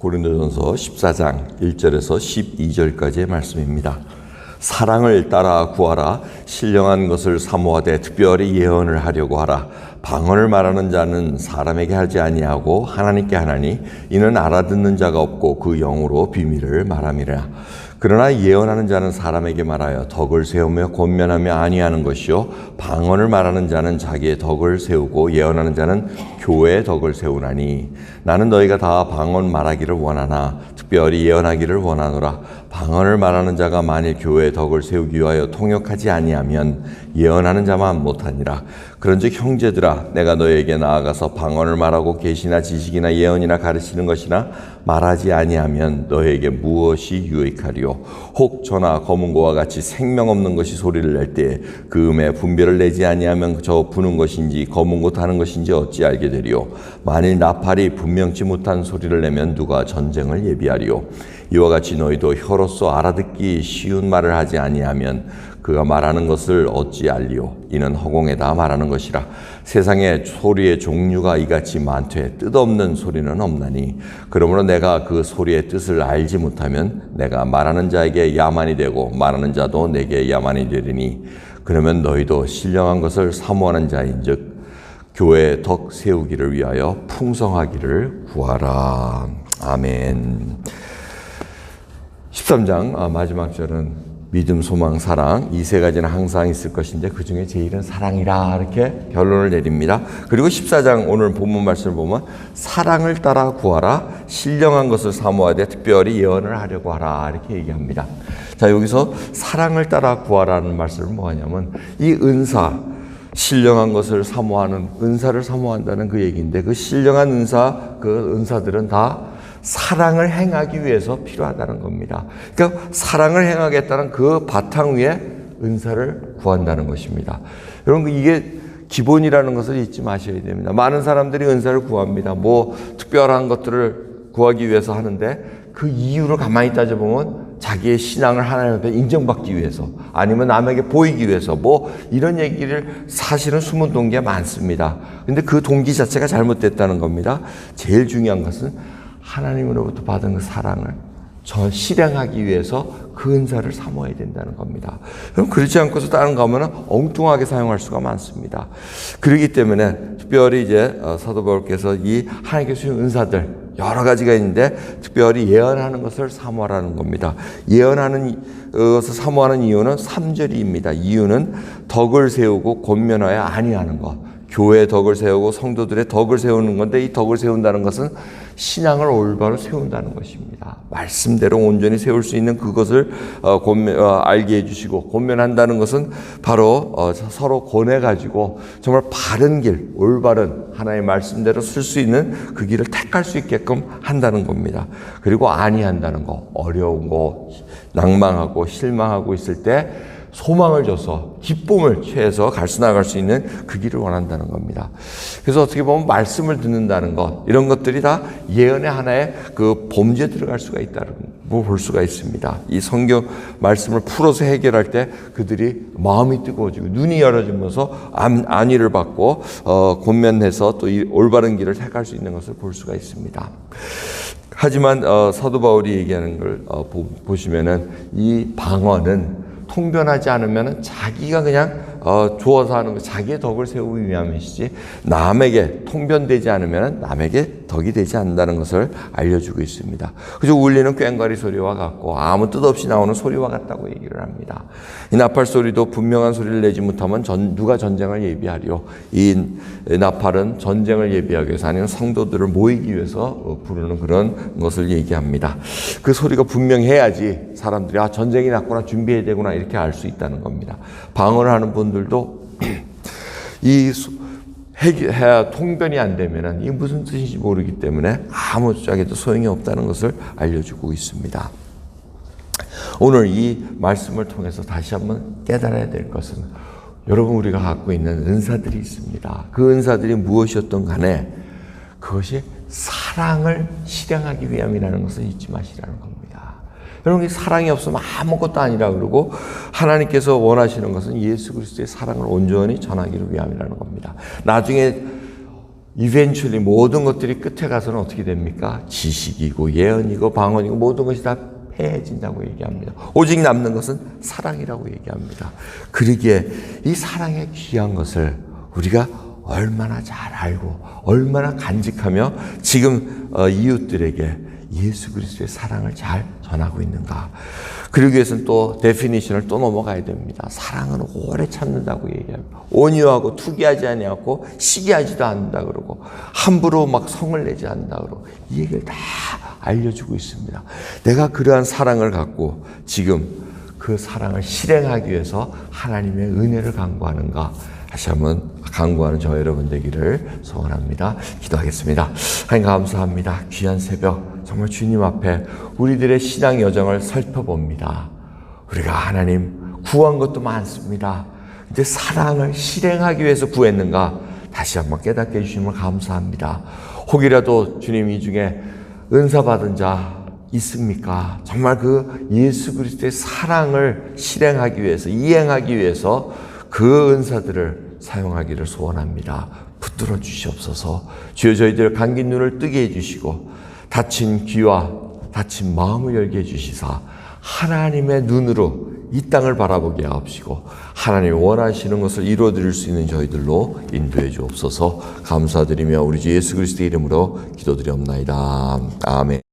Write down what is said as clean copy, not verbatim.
고린도전서 14장 1절에서 12절까지의 말씀입니다. 사랑을 따라 구하라. 신령한 것을 사모하되 특별히 예언을 하려고 하라. 방언을 말하는 자는 사람에게 하지 아니하고 하나님께 하나니 이는 알아듣는 자가 없고 그 영으로 비밀을 말함이라. 그러나 예언하는 자는 사람에게 말하여 덕을 세우며 권면하며 아니하는 것이요 방언을 말하는 자는 자기의 덕을 세우고 예언하는 자는 교회의 덕을 세우나니 나는 너희가 다 방언 말하기를 원하나 특별히 예언하기를 원하노라. 방언을 말하는 자가 만일 교회의 덕을 세우기 위하여 통역하지 아니하면 예언하는 자만 못하니라. 그런즉 형제들아 내가 너희에게 나아가서 방언을 말하고 계시나 지식이나 예언이나 가르치는 것이나 말하지 아니하면 너희에게 무엇이 유익하리요. 혹 저나 검은고와 같이 생명 없는 것이 소리를 낼 때에 그 음에 분별을 내지 아니하면 저 부는 것인지 검은고 타는 것인지 어찌 알게 되리요. 만일 나팔이 분명치 못한 소리를 내면 누가 전쟁을 예비하리요. 이와 같이 너희도 혀로서 알아듣기 쉬운 말을 하지 아니하면 그가 말하는 것을 어찌 알리요. 이는 허공에다 말하는 것이라. 세상에 소리의 종류가 이같이 많되 뜻없는 소리는 없나니 그러므로 내가 그 소리의 뜻을 알지 못하면 내가 말하는 자에게 야만이 되고 말하는 자도 내게 야만이 되리니 그러면 너희도 신령한 것을 사모하는 자인즉 교회의 덕 세우기를 위하여 풍성하기를 구하라. 아멘. 13장 마지막 절은 믿음, 소망, 사랑 이 세 가지는 항상 있을 것인데 그 중에 제일은 사랑이라 이렇게 결론을 내립니다. 그리고 14장 오늘 본문 말씀을 보면 사랑을 따라 구하라. 신령한 것을 사모하되 특별히 예언을 하려고 하라 이렇게 얘기합니다. 자, 여기서 사랑을 따라 구하라는 말씀은 뭐냐면 이 은사, 신령한 것을 사모하는 은사를 사모한다는 그 얘기인데 그 신령한 은사, 그 은사들은 다 사랑을 행하기 위해서 필요하다는 겁니다. 그러니까 사랑을 행하겠다는 그 바탕 위에 은사를 구한다는 것입니다. 여러분 이게 기본이라는 것을 잊지 마셔야 됩니다. 많은 사람들이 은사를 구합니다. 뭐 특별한 것들을 구하기 위해서 하는데 그 이유를 가만히 따져보면 자기의 신앙을 하나님 앞에 인정받기 위해서 아니면 남에게 보이기 위해서 뭐 이런 얘기를 사실은 숨은 동기가 많습니다. 근데 그 동기 자체가 잘못됐다는 겁니다. 제일 중요한 것은 하나님으로부터 받은 그 사랑을 실행하기 위해서 그 은사를 사모해야 된다는 겁니다. 그럼 그렇지 않고서 다른 거 하면 엉뚱하게 사용할 수가 많습니다. 그렇기 때문에 특별히 이제 사도 바울께서 이 하나님께 주신 은사들 여러 가지가 있는데 특별히 예언하는 것을 사모하라는 겁니다. 예언하는 것을 사모하는 이유는 3절입니다. 이유는 덕을 세우고 권면하여 아니하는 것. 교회의 덕을 세우고 성도들의 덕을 세우는 건데 이 덕을 세운다는 것은 신앙을 올바로 세운다는 것입니다. 말씀대로 온전히 세울 수 있는 그것을 알게 해주시고 권면한다는 것은 바로 서로 권해가지고 정말 바른 길, 올바른 하나님의 말씀대로 쓸 수 있는 그 길을 택할 수 있게끔 한다는 겁니다. 그리고 아니한다는 거, 어려운 거, 낭망하고 실망하고 있을 때 소망을 줘서 기쁨을 취해서 나갈 수 있는 그 길을 원한다는 겁니다. 그래서 어떻게 보면 말씀을 듣는다는 것 이런 것들이 다 예언의 하나의 그 범주에 들어갈 수가 있다는 걸 볼 수가 있습니다. 이 성경 말씀을 풀어서 해결할 때 그들이 마음이 뜨거워지고 눈이 열어지면서 안위를 받고 권면해서 또 이 올바른 길을 택할 수 있는 것을 볼 수가 있습니다. 하지만 사도 바울이 얘기하는 걸 보시면은 이 방언은 통변하지 않으면 자기가 그냥 좋아서 하는 거, 자기의 덕을 세우기 위함이시지 남에게 통변되지 않으면 남에게 덕이 되지 않는다는 것을 알려주고 있습니다. 그래서 울리는 꽹과리 소리와 같고 아무 뜻 없이 나오는 소리와 같다고 얘기를 합니다. 이 나팔 소리도 분명한 소리를 내지 못하면 누가 전쟁을 예비하리요. 이 나팔은 전쟁을 예비하기 위해서 아니면 성도들을 모이기 위해서 부르는 그런 것을 얘기합니다. 그 소리가 분명해야지 사람들이 전쟁이 났구나 준비해야 되구나 이렇게 알 수 있다는 겁니다. 방언을 하는 분들도 이 통변이 안 되면은 이게 무슨 뜻인지 모르기 때문에 아무 짝에도 소용이 없다는 것을 알려주고 있습니다. 오늘 이 말씀을 통해서 다시 한번 깨달아야 될 것은 여러분 우리가 갖고 있는 은사들이 있습니다. 그 은사들이 무엇이었던 간에 그것이 사랑을 실행하기 위함이라는 것을 잊지 마시라는 겁니다. 여러분 사랑이 없으면 아무것도 아니라 그러고 하나님께서 원하시는 것은 예수 그리스도의 사랑을 온전히 전하기를 위함이라는 겁니다. 나중에 이벤츄얼리 모든 것들이 끝에 가서는 어떻게 됩니까? 지식이고 예언이고 방언이고 모든 것이 다 패해진다고 얘기합니다. 오직 남는 것은 사랑이라고 얘기합니다. 그러기에 이 사랑의 귀한 것을 우리가 얼마나 잘 알고 얼마나 간직하며 지금 이웃들에게 예수 그리스도의 사랑을 잘 전하고 있는가. 그러기 위해서는 또 데피니션을 또 넘어가야 됩니다. 사랑은 오래 참는다고 얘기합니다. 온유하고 투기하지 아니하고 시기하지도 않는다 그러고 함부로 막 성을 내지 않는다 그러고 이 얘기를 다 알려주고 있습니다. 내가 그러한 사랑을 갖고 지금 그 사랑을 실행하기 위해서 하나님의 은혜를 간구하는가. 다시 한번 간구하는 저 여러분 되기를 소원합니다. 기도하겠습니다. 하나님 감사합니다. 귀한 새벽 정말 주님 앞에 우리들의 신앙 여정을 살펴봅니다. 우리가 하나님 구한 것도 많습니다. 이제 사랑을 실행하기 위해서 구했는가 다시 한번 깨닫게 해주심을 감사합니다. 혹이라도 주님 이 중에 은사 받은 자 있습니까? 정말 그 예수 그리스도의 사랑을 실행하기 위해서 이행하기 위해서 그 은사들을 사용하기를 소원합니다. 붙들어 주시옵소서. 주여 저희들 감긴 눈을 뜨게 해주시고 닫힌 귀와 닫힌 마음을 열게 해주시사 하나님의 눈으로 이 땅을 바라보게 하옵시고 하나님이 원하시는 것을 이루어드릴 수 있는 저희들로 인도해 주옵소서. 감사드리며 우리 주 예수 그리스도의 이름으로 기도드리옵나이다. 아멘.